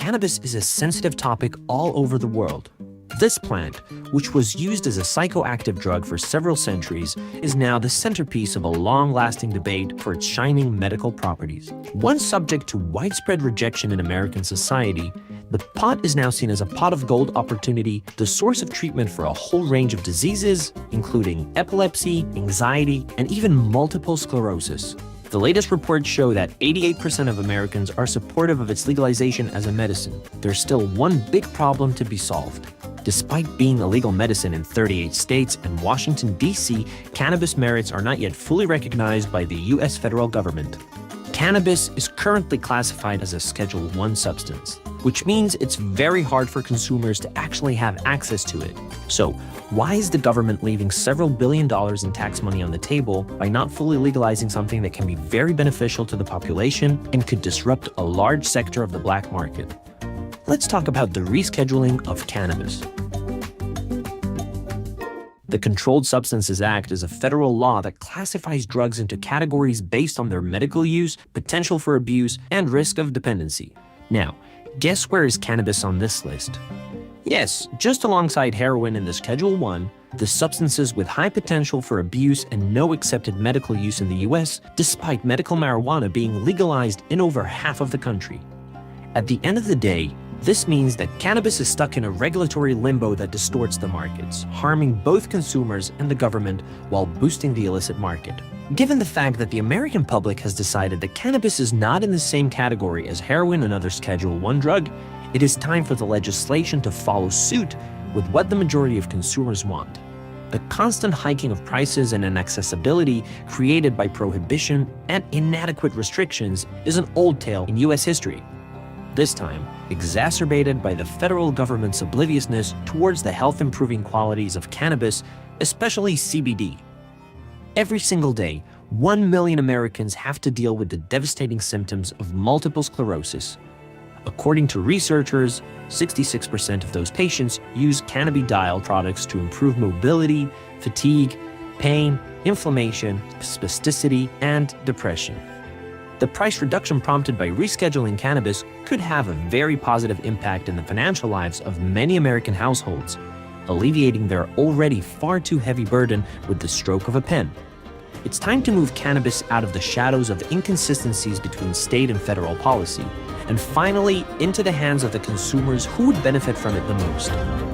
cannabis is a sensitive topic all over the world. This plant, which was used as a psychoactive drug for several centuries, is now the centerpiece of a long-lasting debate for its shining medical properties. Once subject to widespread rejection in American society, the pot is now seen as a pot of gold opportunity, the source of treatment for a whole range of diseases, including epilepsy, anxiety, and even multiple sclerosis. The latest reports show that 88% of Americans are supportive of its legalization as a medicine. There's still one big problem to be solved. Despite being a legal medicine in 38 states and Washington, D.C., cannabis merits are not yet fully recognized by the U.S. federal government. Cannabis is currently classified as a Schedule I substance, which means it's very hard for consumers to actually have access to it. So, why is the government leaving several $billions in tax money on the table by not fully legalizing something that can be very beneficial to the population and could disrupt a large sector of the black market? Let's talk about the rescheduling of cannabis. The Controlled Substances Act is a federal law that classifies drugs into categories based on their medical use, potential for abuse, and risk of dependency. Now, guess where is cannabis on this list? Yes, just alongside heroin in the Schedule I, the substances with high potential for abuse and no accepted medical use in the US, despite medical marijuana being legalized in over half of the country. At the end of the day, this means that cannabis is stuck in a regulatory limbo that distorts the markets, harming both consumers and the government while boosting the illicit market. Given the fact that the American public has decided that cannabis is not in the same category as heroin and other Schedule I drug, it is time for the legislation to follow suit with what the majority of consumers want. The constant hiking of prices and inaccessibility created by prohibition and inadequate restrictions is an old tale in US history. This time, exacerbated by the federal government's obliviousness towards the health-improving qualities of cannabis, especially CBD. Every single day, 1 million Americans have to deal with the devastating symptoms of multiple sclerosis. According to researchers, 66% of those patients use cannabidiol products to improve mobility, fatigue, pain, inflammation, spasticity, and depression. The price reduction prompted by rescheduling cannabis could have a very positive impact in the financial lives of many American households, alleviating their already far too heavy burden with the stroke of a pen. It's time to move cannabis out of the shadows of inconsistencies between state and federal policy, and finally into the hands of the consumers who would benefit from it the most.